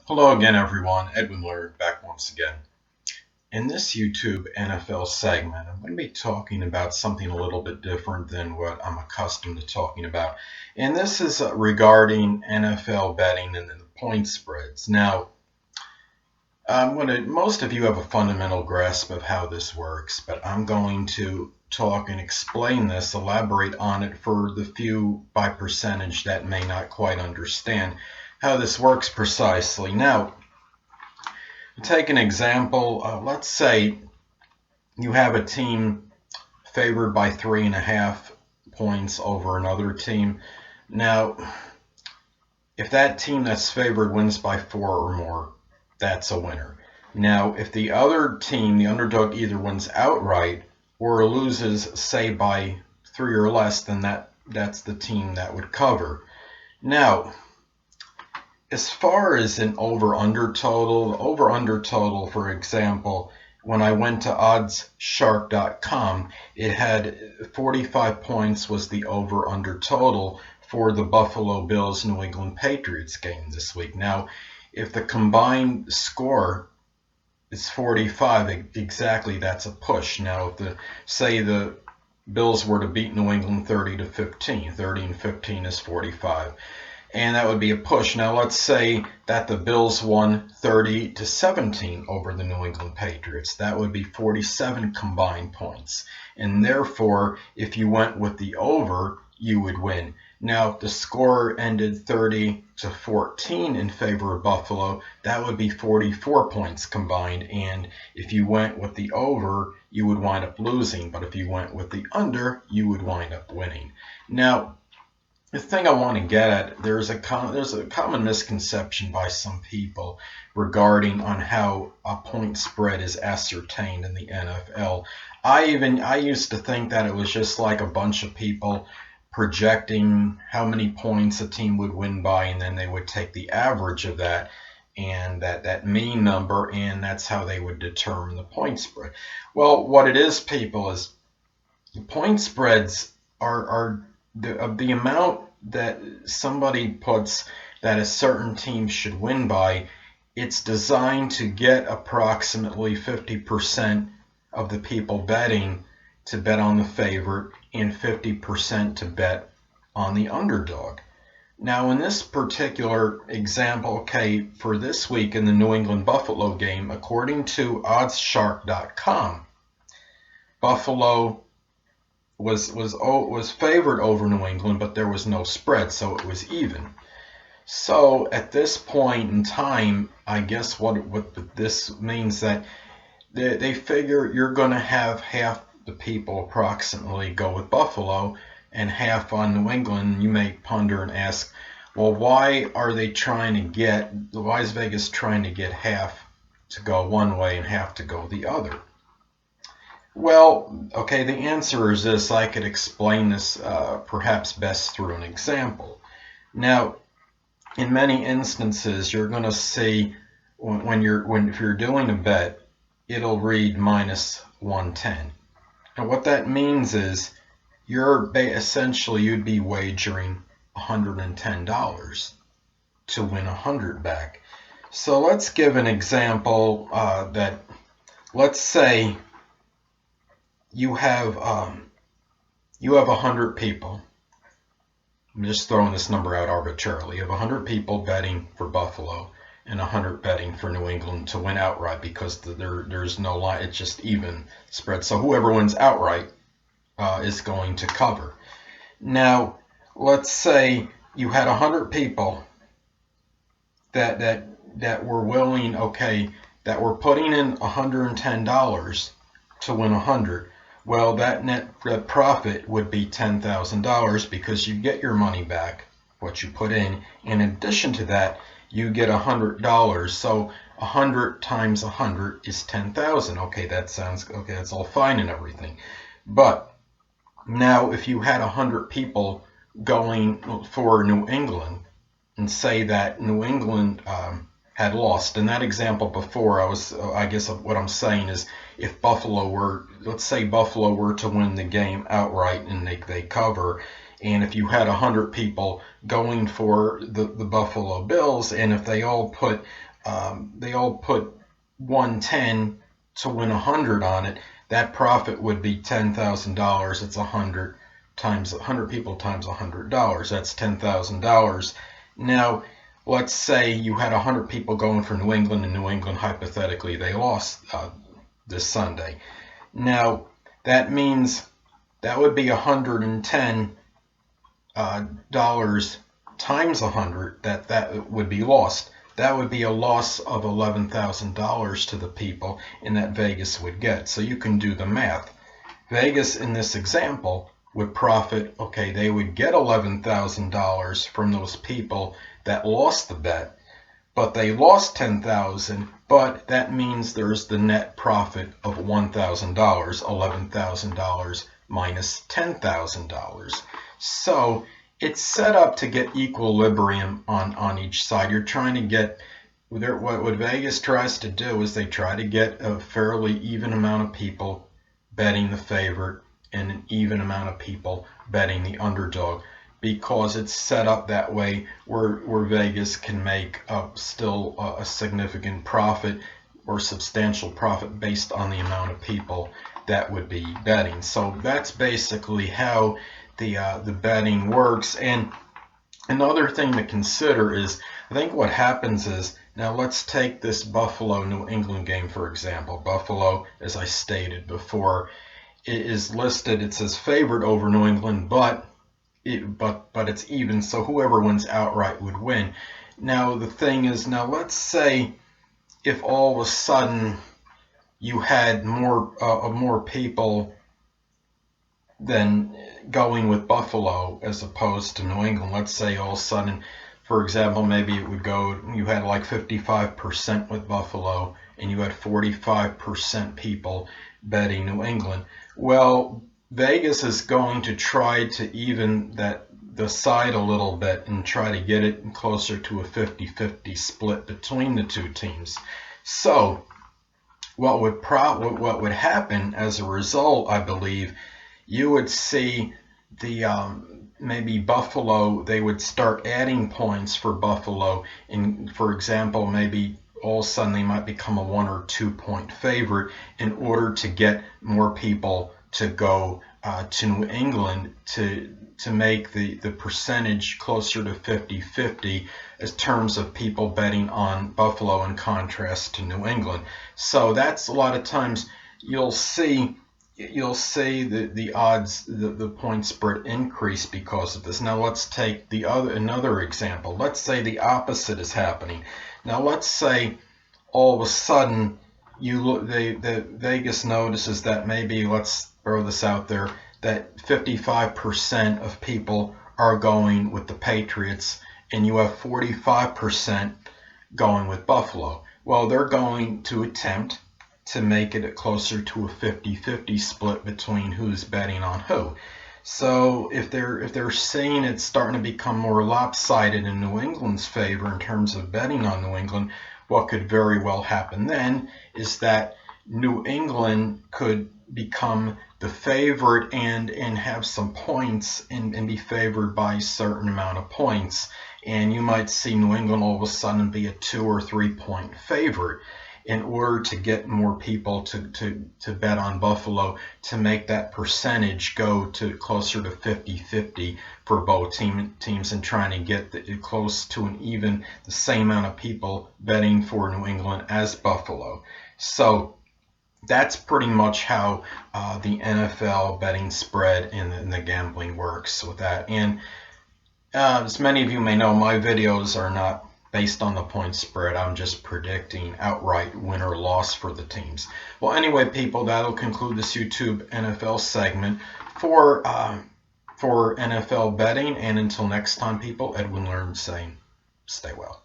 Hello again, everyone. Edwin Learnard back once again. In this YouTube NFL segment, I'm going to be talking about something a little bit different than what I'm accustomed to talking about. And this is regarding NFL betting and the point spreads. Now, most of you have a fundamental grasp of how this works, but I'm going to talk and explain this, elaborate on it for the few by percentage that may not quite understand how this works precisely. Now, take an example. Let's say you have a team favored by 3.5 points over another team. Now, if that team that's favored wins by 4 or more, that's a winner. Now, if the other team, the underdog, either wins outright or loses, say, by 3 or less, then that's the team that would cover. Now, as far as an over-under total, for example, when I went to oddsshark.com, it had 45 points was the over-under total for the Buffalo Bills-New England Patriots game this week. Now, if the combined score is 45, exactly, that's a push. Now, if say the Bills were to beat New England 30-15, 30 and 15 is 45. And that would be a push. Now, let's say that the Bills won 30-17 over the New England Patriots. That would be 47 combined points. And therefore, if you went with the over, you would win. Now, if the score ended 30-14 in favor of Buffalo, that would be 44 points combined. And if you went with the over, you would wind up losing. But if you went with the under, you would wind up winning. Now, the thing I want to get at, there's a common misconception by some people regarding on how a point spread is ascertained in the NFL. I used to think that it was just like a bunch of people projecting how many points a team would win by, and then they would take the average of that and that mean number, and that's how they would determine the point spread. Well, what it is, people, is the point spreads are the amount that somebody puts that a certain team should win by. It's designed to get approximately 50% of the people betting to bet on the favorite and 50% to bet on the underdog. Now, in this particular example, okay, for this week in the New England Buffalo game, according to oddsshark.com, Buffalo was favored over New England, but there was no spread, so it was even. So at this point in time, I guess what this means that they figure you're going to have half the people approximately go with Buffalo and half on New England. You may ponder and ask, well, why is Vegas trying to get half to go one way and half to go the other? Well, okay, the answer is this. I could explain this perhaps best through an example. Now, in many instances, you're going to see if you're doing a bet, it'll read minus 110. And what that means is essentially you'd be wagering $110 to win 100 back. So let's give an example that, let's say you have 100 people. I'm just throwing this number out arbitrarily. You have 100 people betting for Buffalo and 100 betting for New England to win outright because there's no line. It's just even spread. So whoever wins outright is going to cover. Now, let's say you had 100 people that were willing, that were putting in $110 to win 100. Well, that net profit would be $10,000 because you get your money back, what you put in. In addition to that, you get $100. So 100 times 100 is 10,000. Okay, that sounds okay. That's all fine and everything. But now, if you had 100 people going for New England, and say that New England had lost. In that example before, I guess what I'm saying is, if let's say Buffalo were to win the game outright and they cover, and if you had 100 people going for the Buffalo Bills, and if they all put they all put 110 to win 100 on it, that profit would be $10,000. It's 100 times 100 people times $100. That's $10,000. Now, let's say you had 100 people going for New England, and New England, hypothetically, they lost this Sunday. Now, that means that would be $110 times 100 that would be lost. That would be a loss of $11,000 to the people, and that Vegas would get. So you can do the math. Vegas, in this example, would profit, okay, they would get $11,000 from those people that lost the bet, but they lost $10,000, but that means there's the net profit of $1,000, $11,000 minus $10,000. So it's set up to get equilibrium on each side. You're trying to get, what Vegas tries to do is they try to get a fairly even amount of people betting the favorite and an even amount of people betting the underdog, because it's set up that way where Vegas can make still a significant profit or substantial profit based on the amount of people that would be betting. So that's basically how the betting works. And another thing to consider is, I think what happens is, now let's take this Buffalo-New England game, for example. Buffalo, as I stated before, it is listed, it says favorite over New England, but it's even, so whoever wins outright would win. Now the thing is, now let's say if all of a sudden you had more people than going with Buffalo as opposed to New England. Let's say all of a sudden, for example, maybe it would go, you had like 55% with Buffalo and you had 45% people betting New England. Well, Vegas is going to try to even the side a little bit and try to get it closer to a 50-50 split between the two teams. So what would happen as a result, I believe, you would see the maybe Buffalo, they would start adding points for Buffalo, and for example, maybe all of a sudden they might become a 1 or 2 point favorite in order to get more people to go to New England to make the percentage closer to 50-50 as terms of people betting on Buffalo in contrast to New England. So that's a lot of times you'll see the odds, the point spread increase because of this. Now let's take another example. Let's say the opposite is happening. Now let's say all of a sudden the Vegas notices that maybe, let's throw this out there, that 55% of people are going with the Patriots and you have 45% going with Buffalo. Well, they're going to attempt to make it closer to a 50-50 split between who's betting on who. So if they're saying it's starting to become more lopsided in New England's favor in terms of betting on New England, what could very well happen then is that New England could become the favorite and have some points and be favored by a certain amount of points. And you might see New England all of a sudden be a 2 or 3 point favorite in order to get more people to bet on Buffalo, to make that percentage go to closer to 50-50 for both teams, and trying to get close to the same amount of people betting for New England as Buffalo. So that's pretty much how the NFL betting spread and the gambling works with that. And as many of you may know, my videos are not based on the point spread. I'm just predicting outright win or loss for the teams. Well, anyway, people, that'll conclude this YouTube NFL segment for NFL betting. And until next time, people, Edwin Learnard saying, stay well.